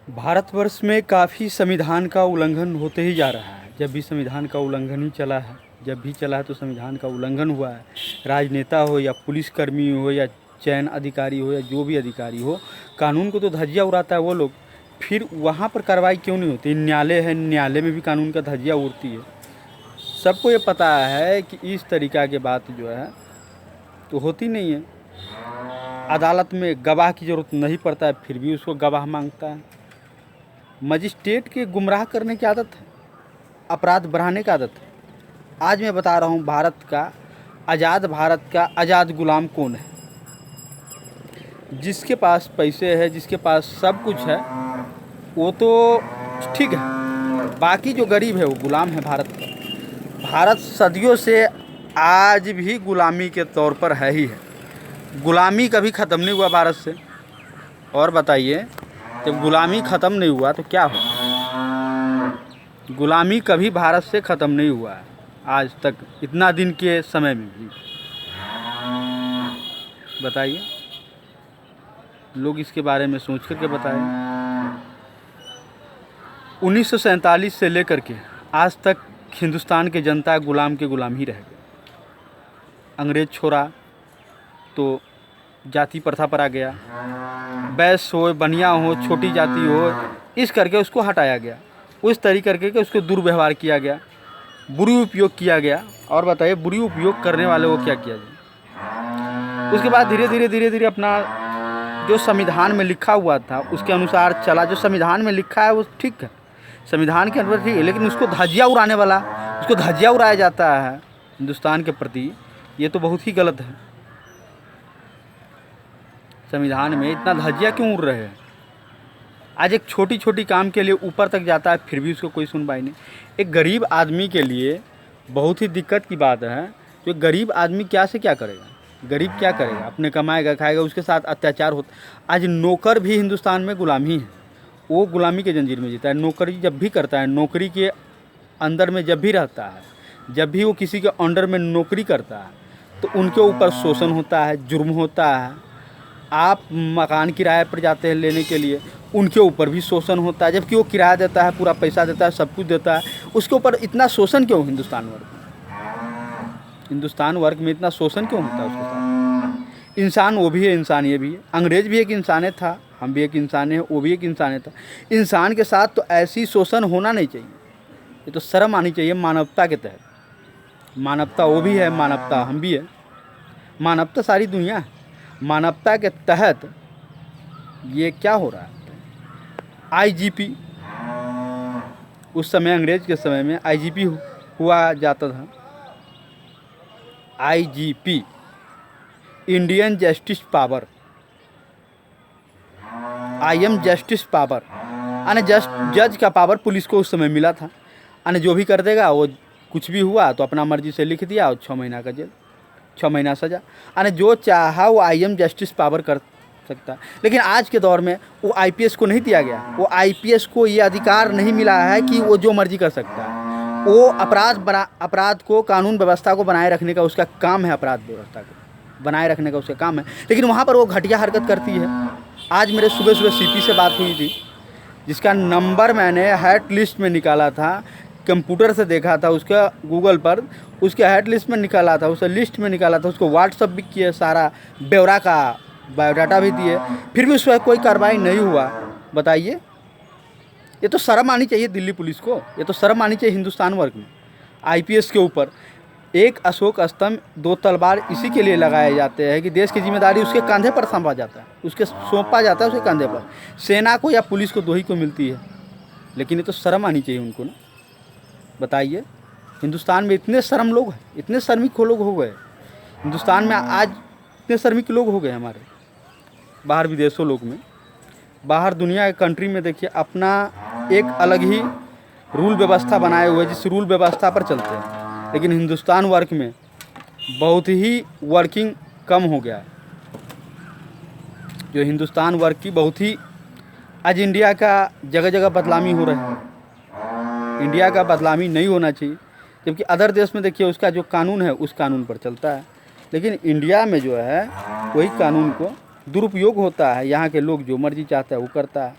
भारतवर्ष में काफ़ी संविधान का उल्लंघन होते ही जा रहा है। जब भी संविधान का उल्लंघन ही चला है, जब भी चला है तो संविधान का उल्लंघन हुआ है। राजनेता हो या पुलिसकर्मी हो या चयन अधिकारी हो या जो भी अधिकारी हो, कानून को तो धज्जियाँ उड़ाता है वो लोग। फिर वहाँ पर कार्रवाई क्यों नहीं होती? न्यायालय है, न्यायालय में भी कानून का धज्जियाँ उड़ती है। सबको ये पता है कि इस तरीक़ा की बात जो है तो होती नहीं है। अदालत में गवाह की ज़रूरत नहीं पड़ता है, फिर भी उसको गवाह मांगता है। मजिस्ट्रेट के गुमराह करने की आदत है, अपराध बढ़ाने की आदत है। आज मैं बता रहा हूँ, भारत का आज़ाद गुलाम कौन है? जिसके पास पैसे है, जिसके पास सब कुछ है, वो तो ठीक है। बाकी जो गरीब है वो गुलाम है भारत का। भारत सदियों से आज भी गुलामी के तौर पर है ही है। गुलामी कभी ख़त्म नहीं हुआ भारत से। और बताइए, जब गुलामी ख़त्म नहीं हुआ तो क्या हो? गुलामी कभी भारत से ख़त्म नहीं हुआ है आज तक, इतना दिन के समय में भी। बताइए, लोग इसके बारे में सोच कर के बताएं। 1947 से लेकर के आज तक हिंदुस्तान के जनता गुलाम के गुलाम ही रह गए। अंग्रेज़ छोड़ा तो जाति प्रथा पर आ गया। वैश्य हो, बनिया हो, छोटी जाति हो, इस करके उसको हटाया गया। उस तरीके करके कि उसको दुर्व्यवहार किया गया, बुरी उपयोग किया गया। और बताइए, बुरी उपयोग करने वाले को क्या किया जाए? उसके बाद धीरे धीरे अपना जो संविधान में लिखा हुआ था उसके अनुसार चला। जो संविधान में लिखा है वो ठीक है, संविधान के अनुसार ठीक है, लेकिन उसको धज्जियाँ उड़ाने वाला, उसको धज्जियाँ उड़ाया जाता है हिंदुस्तान के प्रति, ये तो बहुत ही गलत है। संविधान में इतना धज्जियाँ क्यों उड़ रहे हैं? आज एक छोटी छोटी काम के लिए ऊपर तक जाता है, फिर भी उसको कोई सुनवाई नहीं। एक गरीब आदमी के लिए बहुत ही दिक्कत की बात है। तो गरीब आदमी क्या से क्या करेगा? गरीब क्या करेगा? अपने कमाएगा, खाएगा, उसके साथ अत्याचार होता। आज नौकर भी हिंदुस्तान में गुलामी है, वो गुलामी के जंजीर में जीता है। नौकरी जब भी करता है, नौकरी के अंदर में जब भी रहता है, जब भी वो किसी के अंडर में नौकरी करता है, तो उनके ऊपर शोषण होता है, जुर्म होता है। आप मकान किराए पर जाते हैं लेने के लिए, उनके ऊपर भी शोषण होता है, जबकि वो किराया देता है, पूरा पैसा देता है, सब कुछ देता है। उसके ऊपर इतना शोषण क्यों? हिंदुस्तान वर्ग में इतना शोषण क्यों होता है उसके साथ? इंसान वो भी है, इंसान ये भी है। अंग्रेज़ भी एक इंसान था, हम भी एक इंसान है, वो भी एक इंसान था। इंसान के साथ तो ऐसी शोषण होना नहीं चाहिए। ये तो शर्म आनी चाहिए मानवता के तहत। मानवता वो भी है, मानवता हम भी है, मानवता सारी दुनिया है। मानवता के तहत ये क्या हो रहा है? आईजीपी, उस समय अंग्रेज के समय में आईजीपी हुआ जाता था। IGP, Indian justice power, I am justice power, यानी जज का पावर पुलिस को उस समय मिला था। यानी जो भी कर देगा, वो कुछ भी हुआ तो अपना मर्जी से लिख दिया और 6 महीना का जेल, 6 महीना सजा। यानी जो चाहा वो आई एम जस्टिस पावर कर सकता है। लेकिन आज के दौर में वो आईपीएस को नहीं दिया गया। वो आईपीएस को ये अधिकार नहीं मिला है कि वो जो मर्जी कर सकता है। वो अपराध को, कानून व्यवस्था को बनाए रखने का उसका काम है, अपराध व्यवस्था को बनाए रखने का उसका काम है। लेकिन वहाँ पर वो घटिया हरकत करती है। आज मेरे सुबह सीपी से बात हुई थी, जिसका नंबर मैंने हैट लिस्ट में निकाला था, कंप्यूटर से देखा था, उसका गूगल पर उसके हैट लिस्ट में निकाला था, उसे लिस्ट में निकाला था, उसको व्हाट्सअप भी किया, सारा ब्यौरा का बायोडाटा भी दिए, फिर भी उस पर कोई कार्रवाई नहीं हुआ। बताइए, ये तो शर्म आनी चाहिए दिल्ली पुलिस को, ये तो शर्म आनी चाहिए हिंदुस्तान वर्ग में। आईपीएस के ऊपर एक अशोक स्तंभ, 2 तलवार इसी के लिए लगाए जाते हैं कि देश की जिम्मेदारी उसके कंधे पर सौंपा जाता है, सौंपा जाता है उसके कंधे पर। सेना को या पुलिस को 2 ही को मिलती है, लेकिन ये तो शर्म आनी चाहिए उनको ना। बताइए, हिंदुस्तान में इतने शर्म लोग हैं, इतने शर्मिक लोग हो गए हिंदुस्तान में। आज इतने शर्मिक लोग हो गए हमारे बाहर विदेशों लोग में, बाहर दुनिया के कंट्री में। देखिए, अपना एक अलग ही रूल व्यवस्था बनाए हुए, जिस रूल व्यवस्था पर चलते हैं। लेकिन हिंदुस्तान वर्ग में बहुत ही वर्किंग कम हो गया है। जो हिंदुस्तान वर्ग की बहुत ही, आज इंडिया का जगह जगह बदनामी हो रहा है। इंडिया का बदनामी नहीं होना चाहिए, जबकि अदर देश में देखिए उसका जो कानून है उस कानून पर चलता है। लेकिन इंडिया में जो है वही कानून को दुरुपयोग होता है। यहाँ के लोग जो मर्जी चाहता है वो करता है।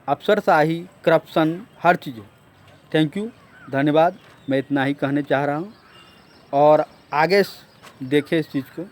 अफसरशाही, करप्शन, हर चीज़ है। थैंक यू, धन्यवाद। मैं इतना ही कहने चाह रहा हूँ और आगे देखें इस चीज़ को।